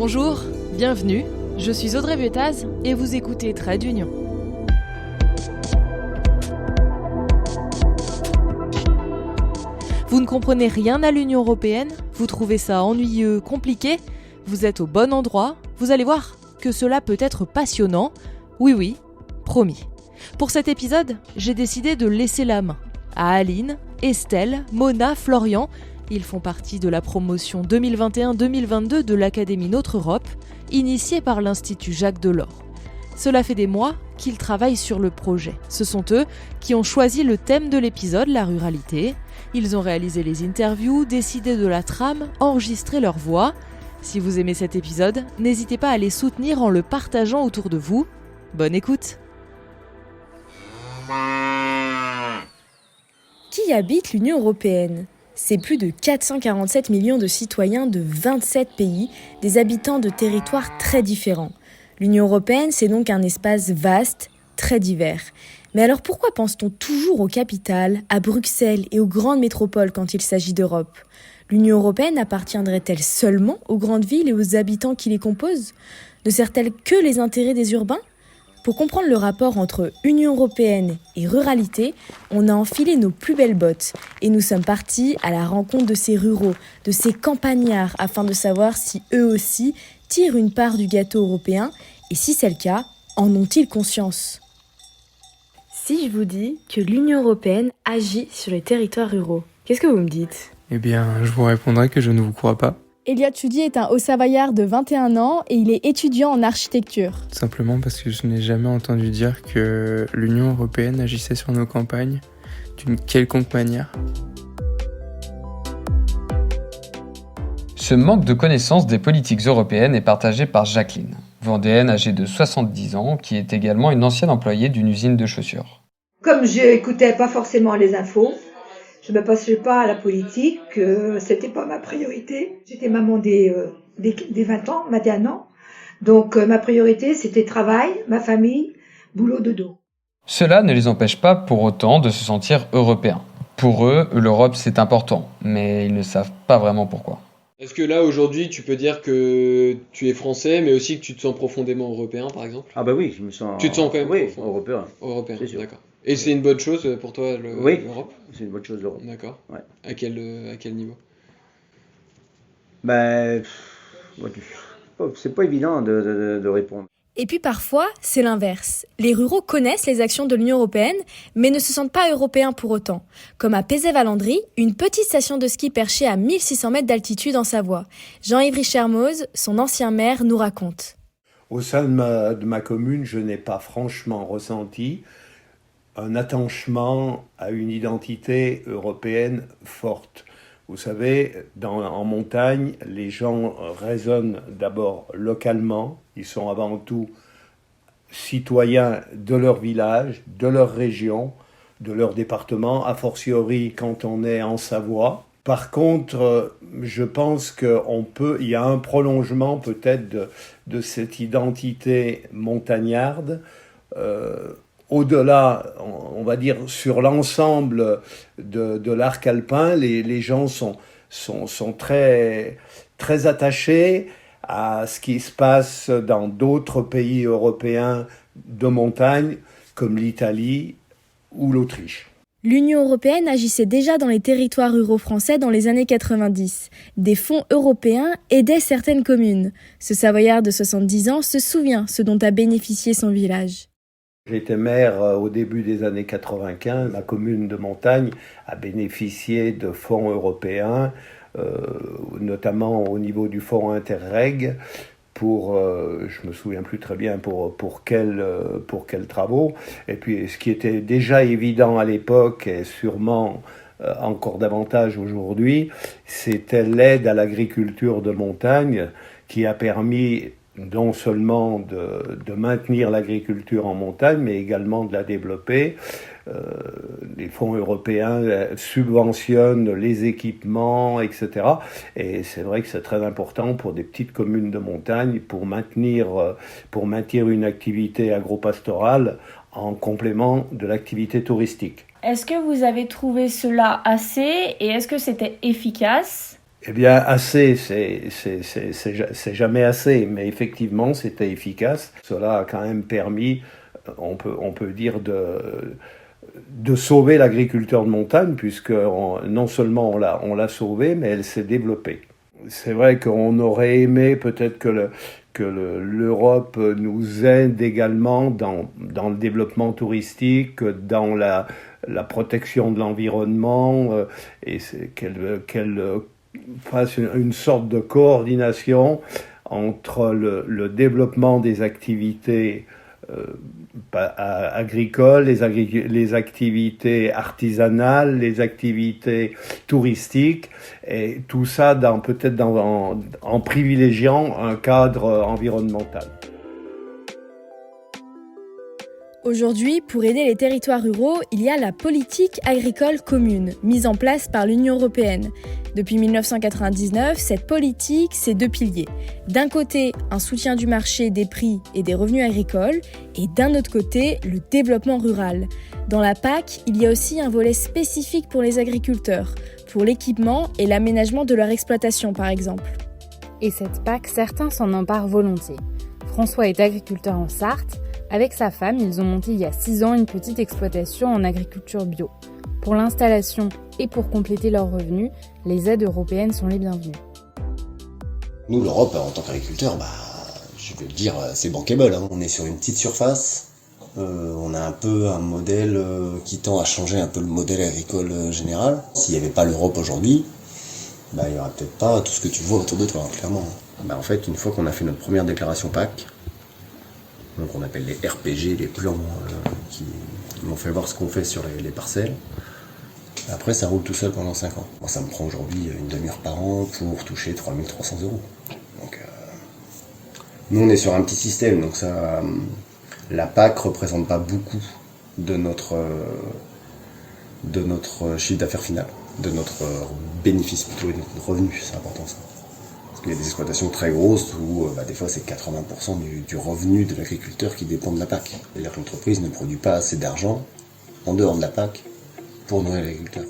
Bonjour, bienvenue, je suis Audrey Buetaz et vous écoutez Trait d'Union. Vous ne comprenez rien à l'Union européenne, vous trouvez ça ennuyeux, compliqué, vous êtes au bon endroit, vous allez voir que cela peut être passionnant. Oui, promis. Pour cet épisode, j'ai décidé de laisser la main à Aline, Estelle, Mona, Florian. Ils font partie de la promotion 2021-2022 de l'Académie Notre Europe, initiée par l'Institut Jacques Delors. Cela fait des mois qu'ils travaillent sur le projet. Ce sont eux qui ont choisi le thème de l'épisode, la ruralité. Ils ont réalisé les interviews, décidé de la trame, enregistré leur voix. Si vous aimez cet épisode, n'hésitez pas à les soutenir en le partageant autour de vous. Bonne écoute. Qui habite l'Union européenne ? C'est plus de 447 millions de citoyens de 27 pays, des habitants de territoires très différents. L'Union européenne, c'est donc un espace vaste, très divers. Mais alors pourquoi pense-t-on toujours aux capitales, à Bruxelles et aux grandes métropoles quand il s'agit d'Europe ? L'Union européenne appartiendrait-elle seulement aux grandes villes et aux habitants qui les composent ? Ne sert-elle que les intérêts des urbains ? Pour comprendre le rapport entre Union européenne et ruralité, on a enfilé nos plus belles bottes et nous sommes partis à la rencontre de ces ruraux, de ces campagnards, afin de savoir si eux aussi tirent une part du gâteau européen et si c'est le cas, en ont-ils conscience ? Si je vous dis que l'Union européenne agit sur les territoires ruraux, qu'est-ce que vous me dites ? Eh bien, je vous répondrai que je ne vous crois pas. Elliot Chudi est un Haut-Savoyard de 21 ans et il est étudiant en architecture. Simplement parce que je n'ai jamais entendu dire que l'Union européenne agissait sur nos campagnes d'une quelconque manière. Ce manque de connaissance des politiques européennes est partagé par Jacqueline, vendéenne âgée de 70 ans, qui est également une ancienne employée d'une usine de chaussures. Comme je n'écoutais pas forcément les infos, je ne me passais pas à la politique, c'était pas ma priorité. J'étais maman des 20 ans, maintenant. Donc ma priorité, c'était travail, ma famille, boulot, dodo. Cela ne les empêche pas pour autant de se sentir européens. Pour eux, l'Europe c'est important, mais ils ne savent pas vraiment pourquoi. Est-ce que là, aujourd'hui, tu peux dire que tu es français, mais aussi que tu te sens profondément européen, par exemple ? Ah bah oui, je me sens... Tu te sens quand même européen. Européen, c'est sûr. D'accord. Et c'est une bonne chose pour toi, l'Europe ? C'est une bonne chose, l'Europe. D'accord. Ouais. À quel niveau ? C'est pas évident de répondre. Et puis parfois, c'est l'inverse. Les ruraux connaissent les actions de l'Union européenne, mais ne se sentent pas européens pour autant. Comme à Pézet-Valandry, une petite station de ski perchée à 1600 mètres d'altitude en Savoie. Jean-Yves Richermoz, son ancien maire, nous raconte. Au sein de ma commune, je n'ai pas franchement ressenti un attachement à une identité européenne forte. Vous savez, en montagne, les gens raisonnent d'abord localement. Ils sont avant tout citoyens de leur village, de leur région, de leur département, a fortiori quand on est en Savoie. Par contre, je pense qu'il y a un prolongement peut-être de cette identité montagnarde. Au-delà, on va dire, sur l'ensemble de l'arc alpin, les gens sont très, très attachés à ce qui se passe dans d'autres pays européens de montagne, comme l'Italie ou l'Autriche. L'Union européenne agissait déjà dans les territoires ruraux français dans les années 90. Des fonds européens aidaient certaines communes. Ce Savoyard de 70 ans se souvient ce dont a bénéficié son village. J'étais maire au début des années 95. Ma commune de montagne a bénéficié de fonds européens, notamment au niveau du fonds Interreg, pour, je me souviens plus très bien pour quels travaux. Et puis ce qui était déjà évident à l'époque, et sûrement encore davantage aujourd'hui, c'était l'aide à l'agriculture de montagne qui a permis non seulement de maintenir l'agriculture en montagne, mais également de la développer. Les fonds européens subventionnent les équipements, etc. Et c'est vrai que c'est très important pour des petites communes de montagne pour maintenir une activité agro-pastorale en complément de l'activité touristique. Est-ce que vous avez trouvé cela assez et est-ce que c'était efficace ? Eh bien, assez, c'est jamais assez, mais effectivement, c'était efficace. Cela a quand même permis, on peut dire, de sauver l'agriculture de montagne, puisque non seulement on l'a sauvé, mais elle s'est développée. C'est vrai qu'on aurait aimé peut-être que l'Europe nous aide également dans le développement touristique, dans la protection de l'environnement, et qu'elle fasse une sorte de coordination entre le développement des activités agricoles, les activités artisanales, les activités touristiques, et tout ça en privilégiant un cadre environnemental. Aujourd'hui, pour aider les territoires ruraux, il y a la politique agricole commune, mise en place par l'Union européenne. Depuis 1999, cette politique, c'est 2 piliers. D'un côté, un soutien du marché des prix et des revenus agricoles, et d'un autre côté, le développement rural. Dans la PAC, il y a aussi un volet spécifique pour les agriculteurs, pour l'équipement et l'aménagement de leur exploitation par exemple. Et cette PAC, certains s'en emparent volontiers. François est agriculteur en Sarthe. Avec sa femme, ils ont monté il y a 6 ans une petite exploitation en agriculture bio. Pour l'installation et pour compléter leurs revenus, les aides européennes sont les bienvenues. Nous, l'Europe, en tant qu'agriculteurs, je vais le dire, c'est bankable. On est sur une petite surface. On a un peu un modèle qui tend à changer un peu le modèle agricole général. S'il n'y avait pas l'Europe aujourd'hui, il n'y aurait peut-être pas tout ce que tu vois autour de toi, clairement. En fait, une fois qu'on a fait notre première déclaration PAC, donc on appelle les RPG, les plans qui m'ont fait voir ce qu'on fait sur les parcelles. Après, ça roule tout seul pendant 5 ans. Moi, ça me prend aujourd'hui une demi-heure par an pour toucher 3 300 €. Donc, nous, on est sur un petit système, donc la PAC représente pas beaucoup de notre chiffre d'affaires final, de notre bénéfice plutôt et de notre revenu, c'est important ça. Il y a des exploitations très grosses où des fois c'est 80% du revenu de l'agriculteur qui dépend de la PAC. C'est-à-dire que l'entreprise ne produit pas assez d'argent en dehors de la PAC pour nourrir l'agriculteur.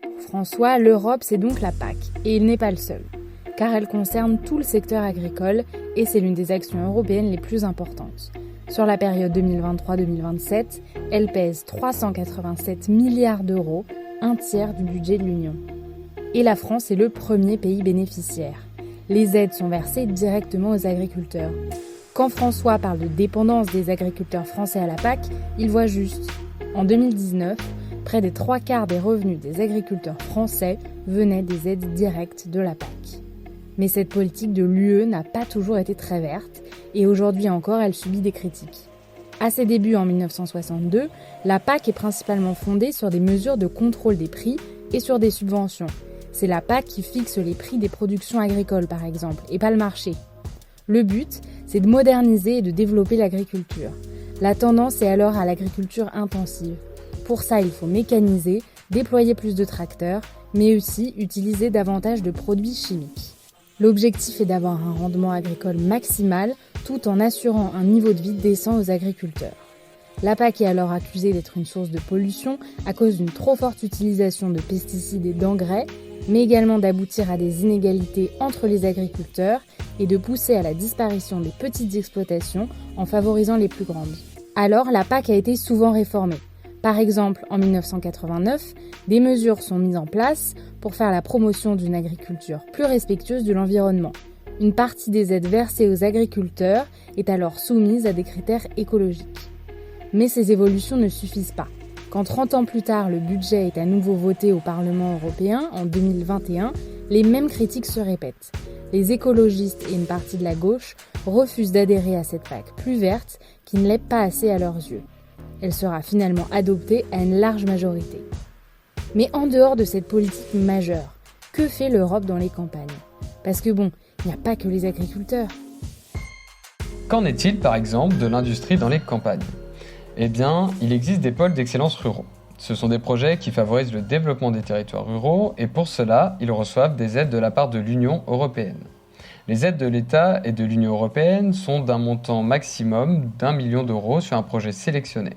Pour François, l'Europe c'est donc la PAC, et il n'est pas le seul, car elle concerne tout le secteur agricole et c'est l'une des actions européennes les plus importantes. Sur la période 2023-2027, elle pèse 387 milliards d'euros, un tiers du budget de l'Union. Et la France est le premier pays bénéficiaire. Les aides sont versées directement aux agriculteurs. Quand François parle de dépendance des agriculteurs français à la PAC, il voit juste. En 2019, près des 3/4 des revenus des agriculteurs français venaient des aides directes de la PAC. Mais cette politique de l'UE n'a pas toujours été très verte, et aujourd'hui encore, elle subit des critiques. À ses débuts en 1962, la PAC est principalement fondée sur des mesures de contrôle des prix et sur des subventions. C'est la PAC qui fixe les prix des productions agricoles par exemple, et pas le marché. Le but, c'est de moderniser et de développer l'agriculture. La tendance est alors à l'agriculture intensive. Pour ça, il faut mécaniser, déployer plus de tracteurs, mais aussi utiliser davantage de produits chimiques. L'objectif est d'avoir un rendement agricole maximal tout en assurant un niveau de vie décent aux agriculteurs. La PAC est alors accusée d'être une source de pollution à cause d'une trop forte utilisation de pesticides et d'engrais, mais également d'aboutir à des inégalités entre les agriculteurs et de pousser à la disparition des petites exploitations en favorisant les plus grandes. Alors, la PAC a été souvent réformée. Par exemple, en 1989, des mesures sont mises en place pour faire la promotion d'une agriculture plus respectueuse de l'environnement. Une partie des aides versées aux agriculteurs est alors soumise à des critères écologiques. Mais ces évolutions ne suffisent pas. Quand 30 ans plus tard, le budget est à nouveau voté au Parlement européen en 2021, les mêmes critiques se répètent. Les écologistes et une partie de la gauche refusent d'adhérer à cette PAC plus verte qui ne l'est pas assez à leurs yeux. Elle sera finalement adoptée à une large majorité. Mais en dehors de cette politique majeure, que fait l'Europe dans les campagnes ? Parce que il n'y a pas que les agriculteurs. Qu'en est-il par exemple de l'industrie dans les campagnes ? Eh bien, il existe des pôles d'excellence ruraux. Ce sont des projets qui favorisent le développement des territoires ruraux et pour cela, ils reçoivent des aides de la part de l'Union européenne. Les aides de l'État et de l'Union européenne sont d'un montant maximum d'1 million d'euros sur un projet sélectionné.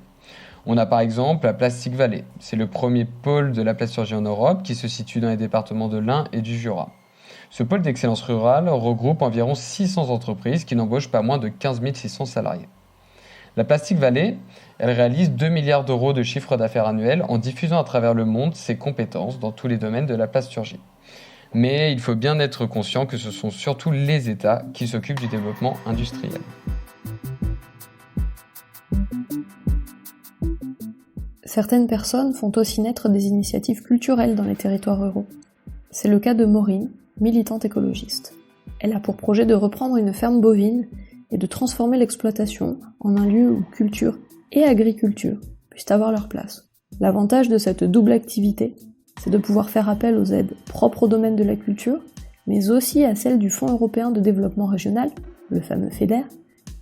On a par exemple la Plastic Valley. C'est le premier pôle de la plasturgie en Europe qui se situe dans les départements de l'Ain et du Jura. Ce pôle d'excellence rurale regroupe environ 600 entreprises qui n'embauchent pas moins de 15 600 salariés. La Plastic Valley, elle réalise 2 milliards d'euros de chiffre d'affaires annuel en diffusant à travers le monde ses compétences dans tous les domaines de la plasturgie. Mais il faut bien être conscient que ce sont surtout les États qui s'occupent du développement industriel. Certaines personnes font aussi naître des initiatives culturelles dans les territoires ruraux. C'est le cas de Maureen, militante écologiste. Elle a pour projet de reprendre une ferme bovine et de transformer l'exploitation en un lieu où culture et agriculture puissent avoir leur place. L'avantage de cette double activité, c'est de pouvoir faire appel aux aides propres au domaine de la culture, mais aussi à celles du Fonds européen de développement régional, le fameux FEDER,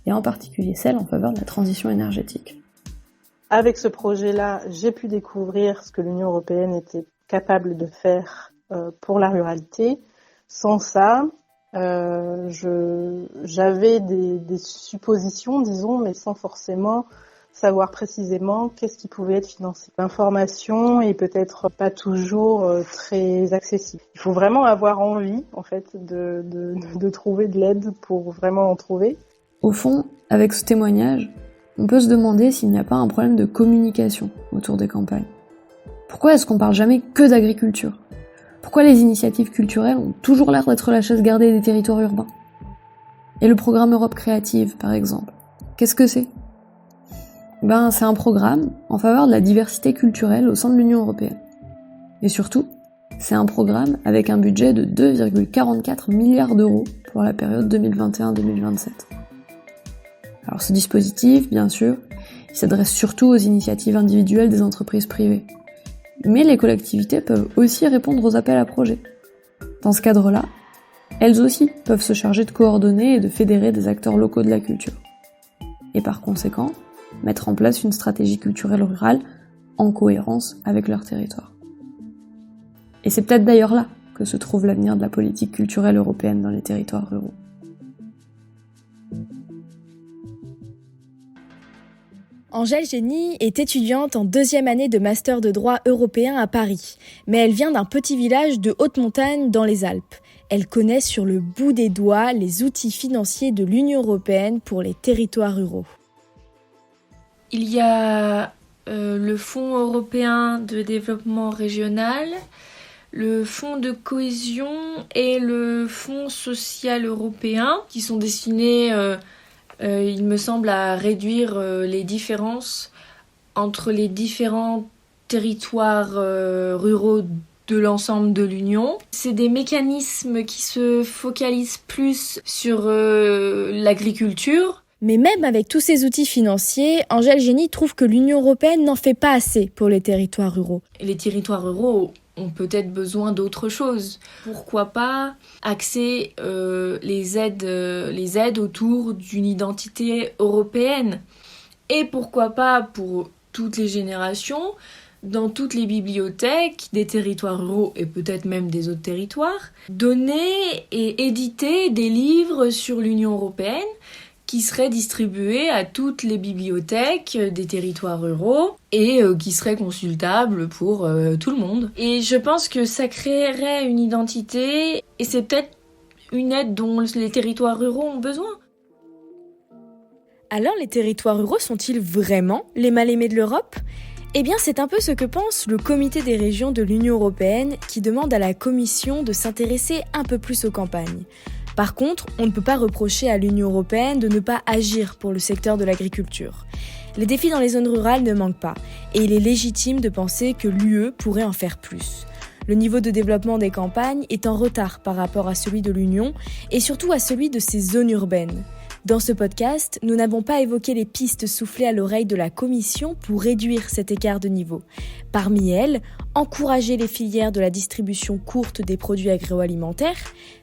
et en particulier celles en faveur de la transition énergétique. Avec ce projet-là, j'ai pu découvrir ce que l'Union européenne était capable de faire pour la ruralité. Sans ça, j'avais des suppositions, disons, mais sans forcément savoir précisément qu'est-ce qui pouvait être financé. L'information est peut-être pas toujours très accessible. Il faut vraiment avoir envie, en fait, de trouver de l'aide pour vraiment en trouver. Au fond, avec ce témoignage, on peut se demander s'il n'y a pas un problème de communication autour des campagnes. Pourquoi est-ce qu'on parle jamais que d'agriculture ? Pourquoi les initiatives culturelles ont toujours l'air d'être la chasse gardée des territoires urbains ? Et le programme Europe Créative, par exemple, qu'est-ce que c'est ? C'est un programme en faveur de la diversité culturelle au sein de l'Union européenne. Et surtout, c'est un programme avec un budget de 2,44 milliards d'euros pour la période 2021-2027. Alors ce dispositif, bien sûr, il s'adresse surtout aux initiatives individuelles des entreprises privées. Mais les collectivités peuvent aussi répondre aux appels à projets. Dans ce cadre-là, elles aussi peuvent se charger de coordonner et de fédérer des acteurs locaux de la culture. Et par conséquent, mettre en place une stratégie culturelle rurale en cohérence avec leur territoire. Et c'est peut-être d'ailleurs là que se trouve l'avenir de la politique culturelle européenne dans les territoires ruraux. Angèle Génie est étudiante en 2e année de master de droit européen à Paris, mais elle vient d'un petit village de haute montagne dans les Alpes. Elle connaît sur le bout des doigts les outils financiers de l'Union européenne pour les territoires ruraux. Il y a le Fonds européen de développement régional, le Fonds de cohésion et le Fonds social européen qui sont destinés, il me semble, à réduire les différences entre les différents territoires ruraux de l'ensemble de l'Union. C'est des mécanismes qui se focalisent plus sur l'agriculture. Mais même avec tous ces outils financiers, Angèle Génie trouve que l'Union européenne n'en fait pas assez pour les territoires ruraux. Les territoires ruraux ont peut-être besoin d'autre chose. Pourquoi pas axer les aides autour d'une identité européenne ? Et pourquoi pas, pour toutes les générations, dans toutes les bibliothèques des territoires ruraux et peut-être même des autres territoires, donner et éditer des livres sur l'Union européenne qui seraient distribués à toutes les bibliothèques des territoires ruraux et qui seraient consultables pour tout le monde. Et je pense que ça créerait une identité et c'est peut-être une aide dont les territoires ruraux ont besoin. Alors les territoires ruraux sont-ils vraiment les mal-aimés de l'Europe ? Eh bien, c'est un peu ce que pense le Comité des régions de l'Union européenne qui demande à la Commission de s'intéresser un peu plus aux campagnes. Par contre, on ne peut pas reprocher à l'Union européenne de ne pas agir pour le secteur de l'agriculture. Les défis dans les zones rurales ne manquent pas, et il est légitime de penser que l'UE pourrait en faire plus. Le niveau de développement des campagnes est en retard par rapport à celui de l'Union, et surtout à celui de ses zones urbaines. Dans ce podcast, nous n'avons pas évoqué les pistes soufflées à l'oreille de la Commission pour réduire cet écart de niveau. Parmi elles, encourager les filières de la distribution courte des produits agroalimentaires,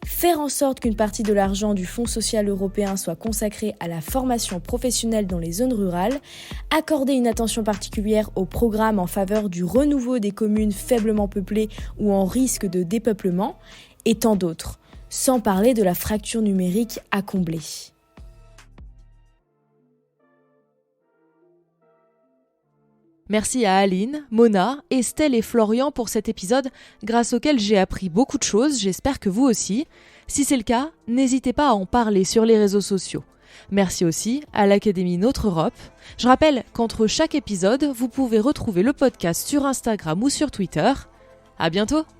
faire en sorte qu'une partie de l'argent du Fonds social européen soit consacrée à la formation professionnelle dans les zones rurales, accorder une attention particulière aux programmes en faveur du renouveau des communes faiblement peuplées ou en risque de dépeuplement, et tant d'autres, sans parler de la fracture numérique à combler. Merci à Aline, Mona, Estelle et Florian pour cet épisode grâce auquel j'ai appris beaucoup de choses, j'espère que vous aussi. Si c'est le cas, n'hésitez pas à en parler sur les réseaux sociaux. Merci aussi à l'Académie Notre Europe. Je rappelle qu'entre chaque épisode, vous pouvez retrouver le podcast sur Instagram ou sur Twitter. À bientôt!